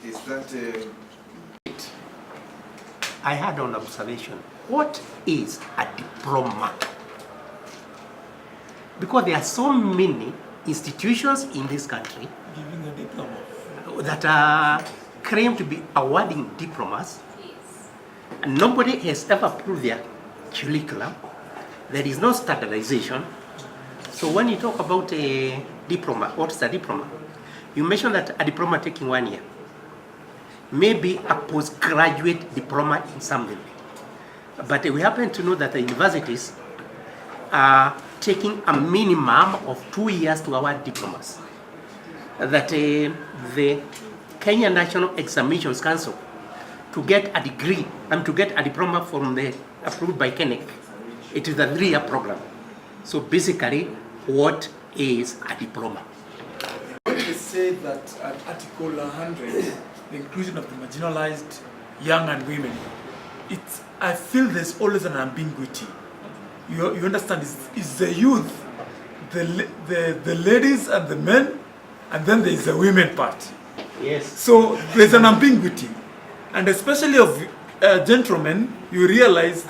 is that... I had an observation. What is a diploma? Because there are so many institutions in this country giving a diploma that are claimed to be awarding diplomas. Yes. And nobody has ever approved their curriculum. There is no standardization. So when you talk about a diploma, what's a diploma? You mentioned that a diploma taking 1 year. Maybe a postgraduate diploma in something. But we happen to know that the universities are taking a minimum of 2 years to award diplomas. That the Kenya National Examinations Council, to get a degree and to get a diploma from the approved by KENEC, it is a 3-year program. So basically, what is a diploma? When they say that at Article 100, the inclusion of the marginalized, young and women, I feel there's always an ambiguity. You understand, it's the youth, the ladies and the men, and then there's the women part. Yes. So there's an ambiguity. And especially of gentlemen, you realize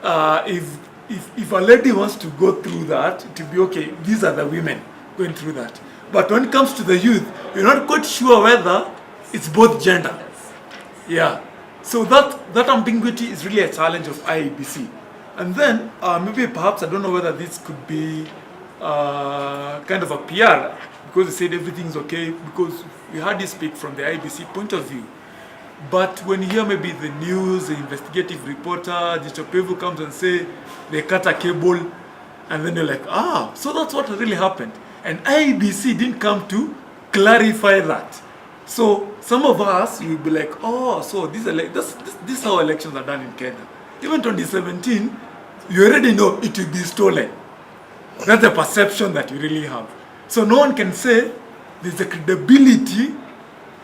if a lady wants to go through that, it will be okay, these are the women going through that. But when it comes to the youth, you're not quite sure whether it's both gender. Yeah. So that ambiguity is really a challenge of IEBC. And then maybe perhaps, I don't know whether this could be kind of a PR, because they said everything's okay, because we heard you speak from the IEBC point of view. But when you hear maybe the news, the investigative reporter, Digital Pevu comes and say they cut a cable, and then you're like, so that's what really happened. And IEBC didn't come to clarify that. So some of us will be like, so this is how elections are done in Kenya. Even 2017, you already know it will be stolen. That's the perception that you really have. So no one can say there's a credibility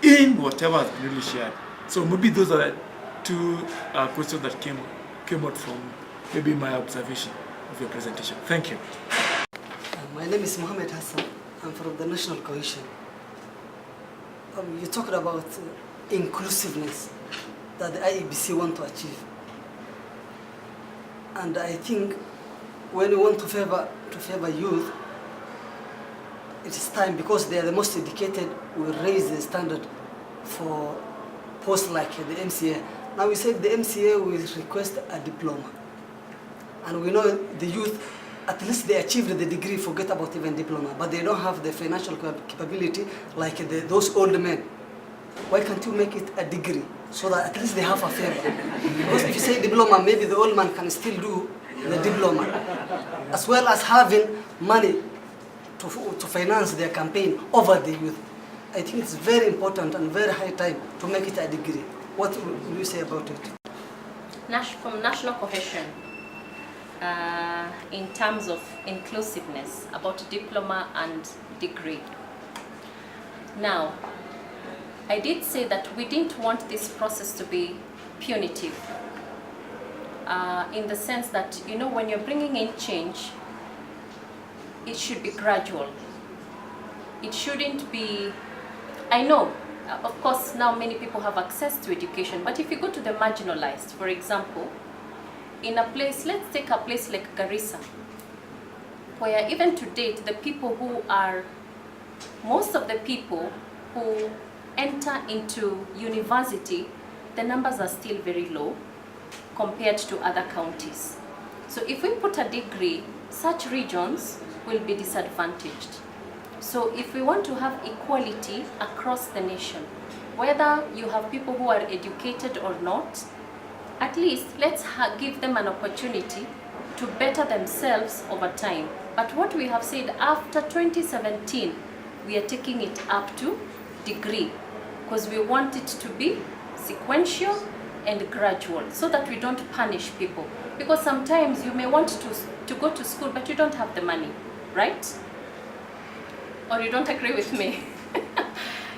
in whatever has been really shared. So maybe those are the two questions that came out from maybe my observation of your presentation. Thank you. My name is Mohammed Hassan. I'm from the National Coalition. You talked about inclusiveness that the IEBC want to achieve. And I think when we want to favor youth, it is time, because they are the most educated, we raise the standard for posts like the MCA. Now we said the MCA will request a diploma. And we know the youth, at least they achieved the degree, forget about even diploma, but they don't have the financial capability like those old men. Why can't you make it a degree so that at least they have a favor? Because if you say diploma, maybe the old man can still do the diploma, as well as having money to finance their campaign over the youth. I think it's very important and very high time to make it a degree. What will you say about it? From national cohesion, in terms of inclusiveness, about diploma and degree. Now, I did say that we didn't want this process to be punitive, in the sense that, when you're bringing in change, it should be gradual. It shouldn't be, I know, of course, now many people have access to education, but if you go to the marginalized, for example, in a place, let's take a place like Garissa, where even to date, most of the people who enter into university, the numbers are still very low compared to other counties. So if we put a degree, such regions will be disadvantaged. So if we want to have equality across the nation, whether you have people who are educated or not, at least let's give them an opportunity to better themselves over time. But what we have said, after 2017, we are taking it up to degree, because we want it to be sequential and gradual, so that we don't punish people. Because sometimes you may want to go to school, but you don't have the money, right? Or you don't agree with me?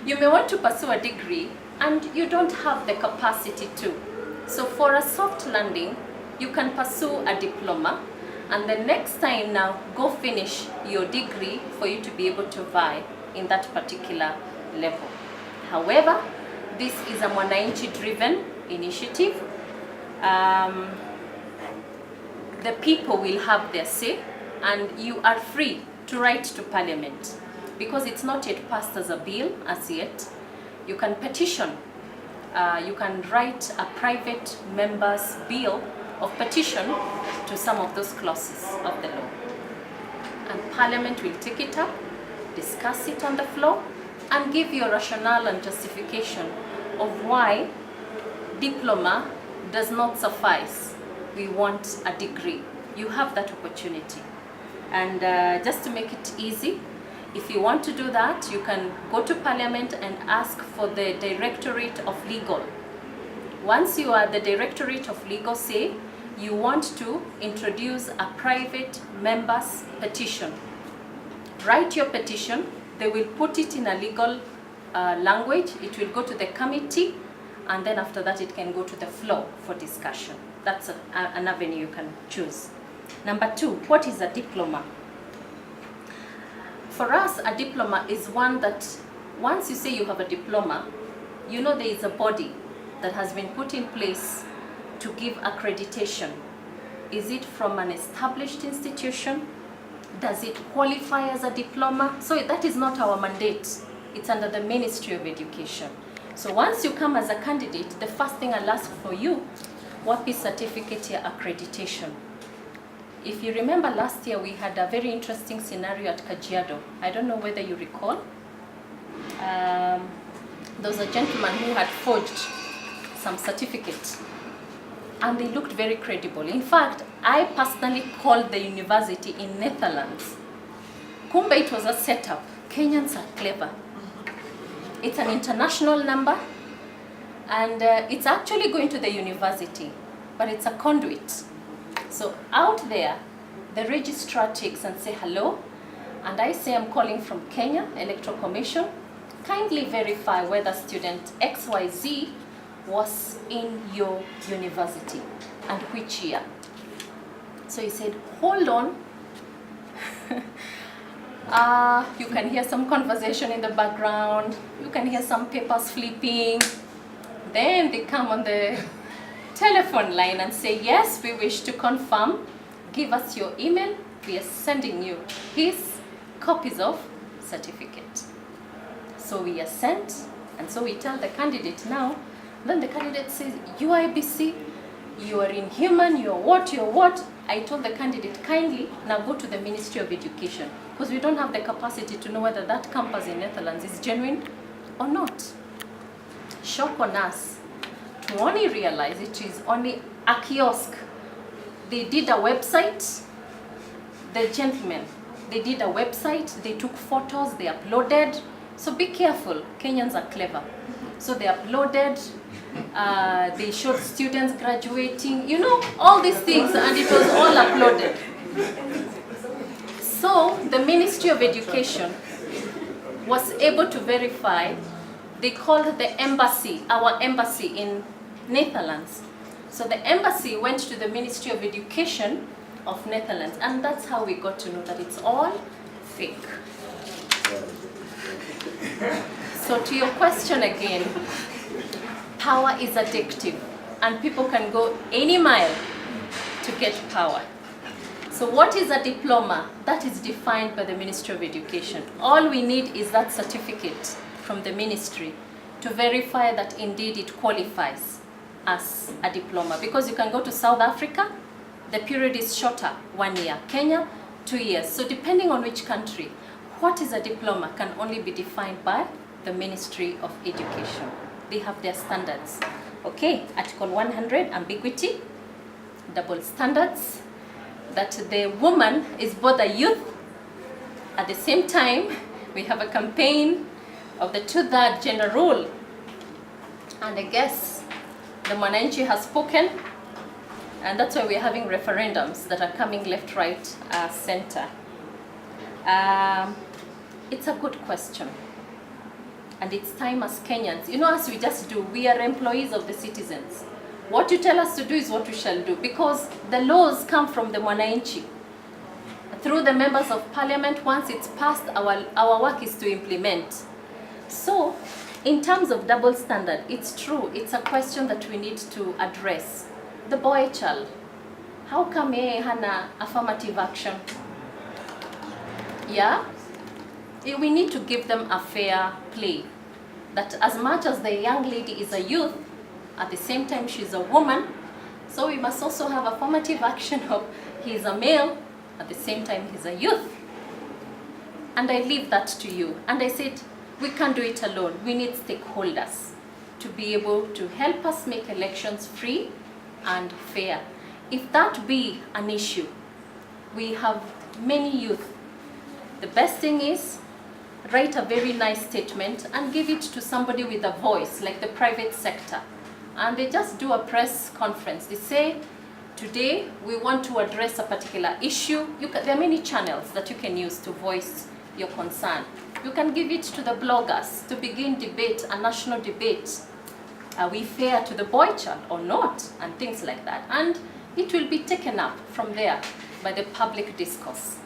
You may want to pursue a degree, and you don't have the capacity to. So for a soft landing, you can pursue a diploma, and the next time now, go finish your degree for you to be able to vie in that particular level. However, this is a Mwananchi-driven initiative. The people will have their say, and you are free to write to Parliament because it's not yet passed as a bill as yet. You can petition. You can write a private member's bill of petition to some of those clauses of the law. And Parliament will take it up, discuss it on the floor, and give you a rationale and justification of why diploma does not suffice. We want a degree. You have that opportunity. And just to make it easy, if you want to do that, you can go to Parliament and ask for the Directorate of Legal. Once you are the Directorate of Legal, say you want to introduce a private member's petition. Write your petition. They will put it in a legal language. It will go to the committee, and then after that it can go to the floor for discussion. That's an avenue you can choose. Number 2, what is a diploma? For us, a diploma is one that once you say you have a diploma, you know there is a body that has been put in place to give accreditation. Is it from an established institution? Does it qualify as a diploma? So that is not our mandate. It's under the Ministry of Education. So once you come as a candidate, the first thing I'll ask for you, WAPI certificate year accreditation. If you remember last year, we had a very interesting scenario at Kajiado. I don't know whether you recall. There was a gentleman who had forged some certificates, and they looked very credible. In fact, I personally called the university in Netherlands. Kumbe, it was a setup. Kenyans are clever. It's an international number, and it's actually going to the university, but it's a conduit. So out there, the registrar takes and say hello, and I say I'm calling from Kenya Electoral Commission. Kindly verify whether student XYZ was in your university and which year. So he said, hold on. You can hear some conversation in the background. You can hear some papers flipping. Then they come on the telephone line and say, yes, we wish to confirm. Give us your email. We are sending you his copies of certificate. So we are sent, and so we tell the candidate now. Then the candidate says, IEBC, you are inhuman, you're what? I told the candidate, kindly now go to the Ministry of Education, because we don't have the capacity to know whether that campus in Netherlands is genuine or not. Shock on us to only realize it is only a kiosk. They did a website, the gentlemen, they did a website, they took photos, they uploaded. So be careful, Kenyans are clever. So they uploaded, they showed students graduating, you know, all these things, and it was all uploaded. So the Ministry of Education was able to verify. They called the embassy, our embassy in Netherlands. So the embassy went to the Ministry of Education of Netherlands, and that's how we got to know that it's all fake. So to your question again, power is addictive, and people can go any mile to get power. So what is a diploma? That is defined by the Ministry of Education. All we need is that certificate from the ministry to verify that indeed it qualifies as a diploma. Because you can go to South Africa, the period is shorter, 1 year. Kenya, 2 years. So depending on which country, what is a diploma can only be defined by the Ministry of Education. They have their standards. Okay, Article 100, ambiguity, double standards, that the woman is both a youth. At the same time, we have a campaign of the 2/3 gender rule. And I guess the Mwananchi has spoken, and that's why we're having referendums that are coming left, right, center. It's a good question. And it's time as Kenyans, you know, as we just do, we are employees of the citizens. What you tell us to do is what we shall do, because the laws come from the Mwananchi. Through the members of parliament, once it's passed, our work is to implement. So In terms of double standard, it's true. It's a question that we need to address. The boy child, how come yeye hana affirmative action? Yeah? We need to give them a fair play. That as much as the young lady is a youth, at the same time she's a woman, so we must also have affirmative action of he's a male, at the same time he's a youth. And I leave that to you. And I said, we can't do it alone. We need stakeholders to be able to help us make elections free and fair. If that be an issue, we have many youth. The best thing is, write a very nice statement and give it to somebody with a voice, like the private sector. And they just do a press conference. They say, today we want to address a particular issue. There are many channels that you can use to voice your concern. You can give it to the bloggers to begin debate, a national debate. Are we fair to the boy child or not? And things like that. And it will be taken up from there by the public discourse.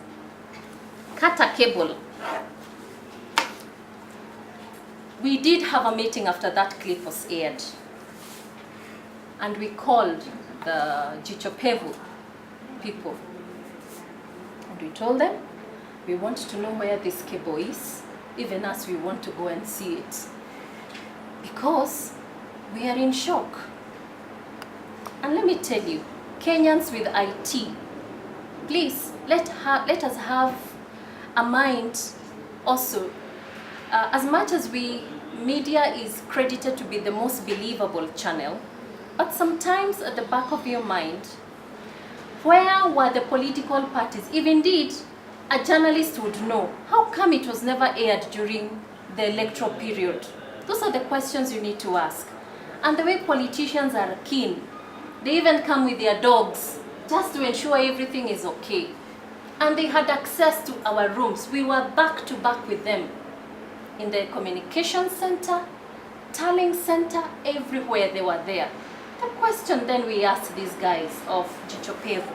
Kata cable. We did have a meeting after that clip was aired. And we called the Jichopevu people. And we told them, we want to know where this cable is. Even as we want to go and see it. Because we are in shock. And let me tell you, Kenyans with IT, please let us have a mind also. As much as media is credited to be the most believable channel, but sometimes at the back of your mind, where were the political parties? If indeed a journalist would know, how come it was never aired during the electoral period? Those are the questions you need to ask. And the way politicians are keen, they even come with their dogs just to ensure everything is okay. And they had access to our rooms. We were back to back with them in the communication center, tallying center, everywhere they were there. The question then we asked these guys of Jichopevu,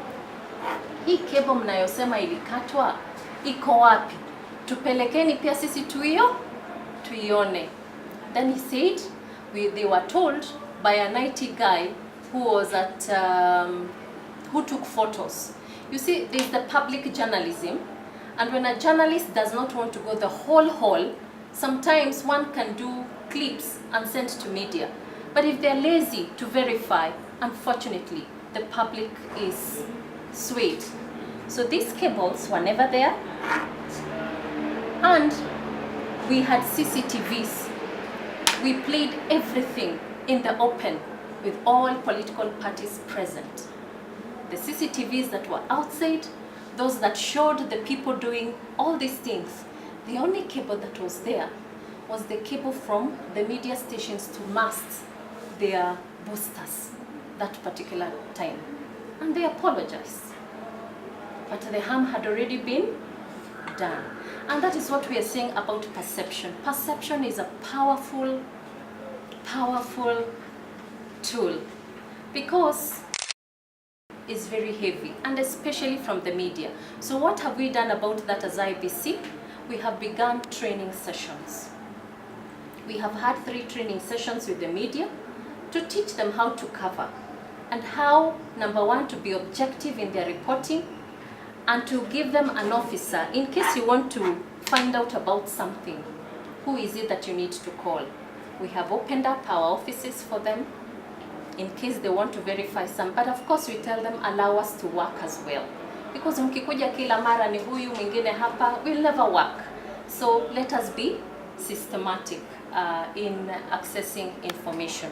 hii cable mnayosema ilikatwa iko wapi? Tupelekeni pia sisi tuione. Then he said, they were told by an IT guy who was who took photos. You see, there's the public journalism, and when a journalist does not want to go the whole hall, sometimes one can do clips and send to media. But if they're lazy to verify, unfortunately, the public is swayed. So these cables were never there, and we had CCTVs. We played everything in the open with all political parties present. The CCTVs that were outside, those that showed the people doing all these things. The only cable that was there was the cable from the media stations to mast their boosters that particular time. And they apologized. But the harm had already been done. And that is what we are saying about perception. Perception is a powerful, powerful tool because it's very heavy, and especially from the media. So what have we done about that as IEBC? We have begun training sessions. We have had 3 training sessions with the media to teach them how to cover and how, number 1, to be objective in their reporting, and to give them an officer in case you want to find out about something. Who is it that you need to call? We have opened up our offices for them in case they want to verify some, but of course we tell them allow us to work as well, because mkikuja kila mara ni huyu mwingine hapa, will never work. So let us be systematic in accessing information.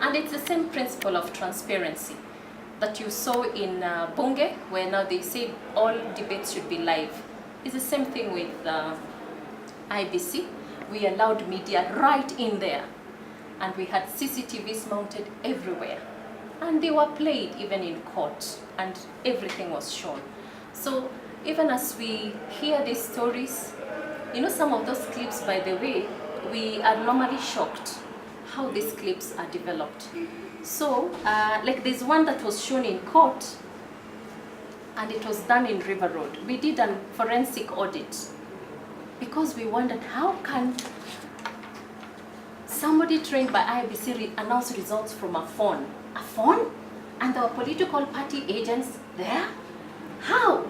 And it's the same principle of transparency that you saw in Bunge, where now they say all debates should be live. It's the same thing with IEBC. We allowed media right in there, and we had CCTVs mounted everywhere, and they were played even in court, and everything was shown. So even as we hear these stories, you know, some of those clips, by the way, we are normally shocked how these clips are developed. So like there's one that was shown in court, and it was done in River Road. We did a forensic audit because we wondered how can somebody trained by IEBC announced results from a phone. A phone? And there were political party agents there? How?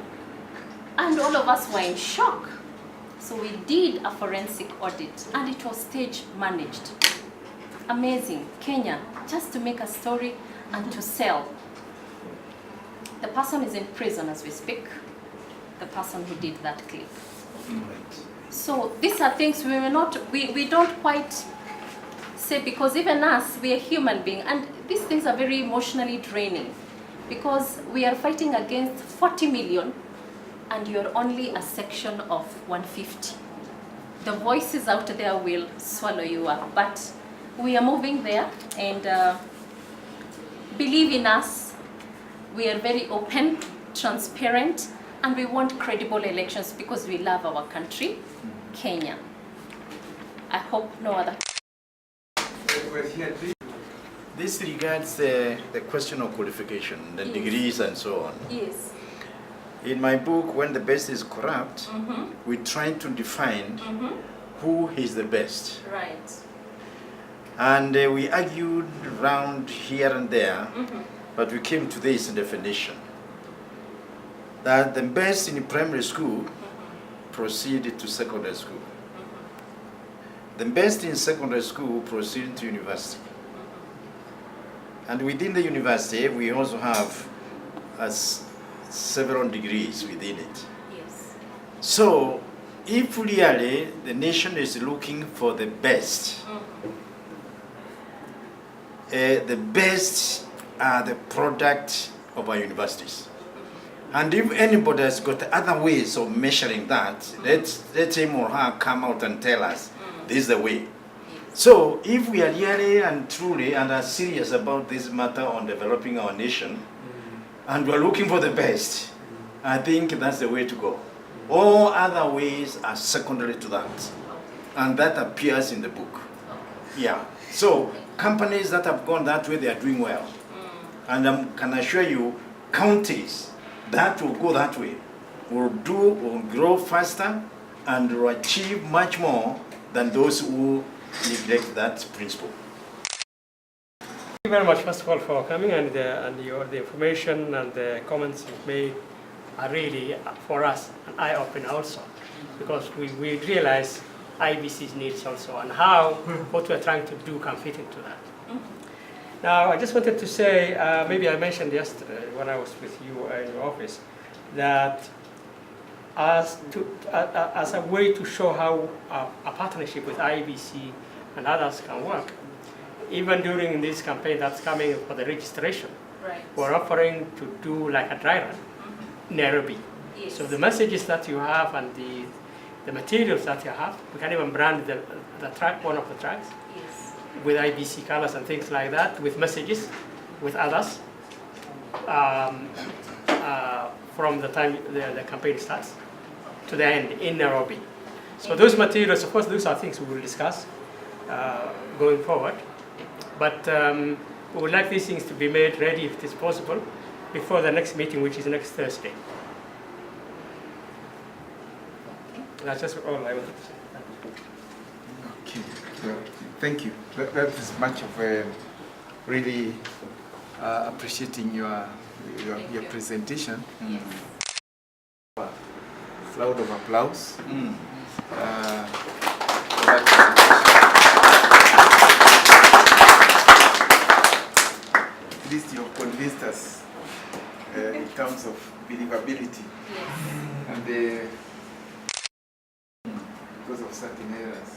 And all of us were in shock. So we did a forensic audit and it was stage managed. Amazing. Kenya, just to make a story and to sell. The person is in prison as we speak. The person who did that clip. So these are things we don't quite say, because even us, we are human beings, and these things are very emotionally draining because we are fighting against 40 million and you're only a section of 150. The voices out there will swallow you up, but we are moving there, and believe in us. We are very open, transparent, and we want credible elections because we love our country, Kenya. I hope no other. This regards the question of qualification, the degrees and so on. Yes. In my book, When the Best is Corrupt, we try to define who is the best. Right. And we argued around here and there, but we came to this definition. That the best in primary school proceeded to secondary school. The best in secondary school proceeded to university. And within the university, we also have several degrees within it. Yes. So, if really the nation is looking for the best, the best are the product of our universities. And if anybody has got other ways of measuring that, let him or her come out and tell us, this is the way. So if we are really and truly and are serious about this matter on developing our nation, and we are looking for the best, I think that's the way to go. All other ways are secondary to that. And that appears in the book. Yeah. So companies that have gone that way, they are doing well. And I can assure you, counties that will go that way will grow faster and will achieve much more than those who neglect that principle. Thank you very much, first of all, for coming, and the information and the comments you've made are really, for us, an eye-opener also, because we realize IEBC's needs also, and how what we're trying to do can fit into that. Now, I just wanted to say, maybe I mentioned yesterday when I was with you in your office, that as a way to show how a partnership with IEBC and others can work, even during this campaign that's coming for the registration, we're offering to do like a dry run in Nairobi. Yes. So the messages that you have and the materials that you have, we can even brand the track, one of the tracks, Yes. with IEBC colors and things like that, with messages, with others, from the time the campaign starts to the end in Nairobi. So those materials, of course, those are things we will discuss going forward. But we would like these things to be made ready, if it is possible, before the next meeting, which is next Thursday. That's just all I wanted to say. Okay. Well, thank you. That is much of really appreciating your presentation. Loud of applause. At least you have convinced us in terms of believability. And because of certain errors.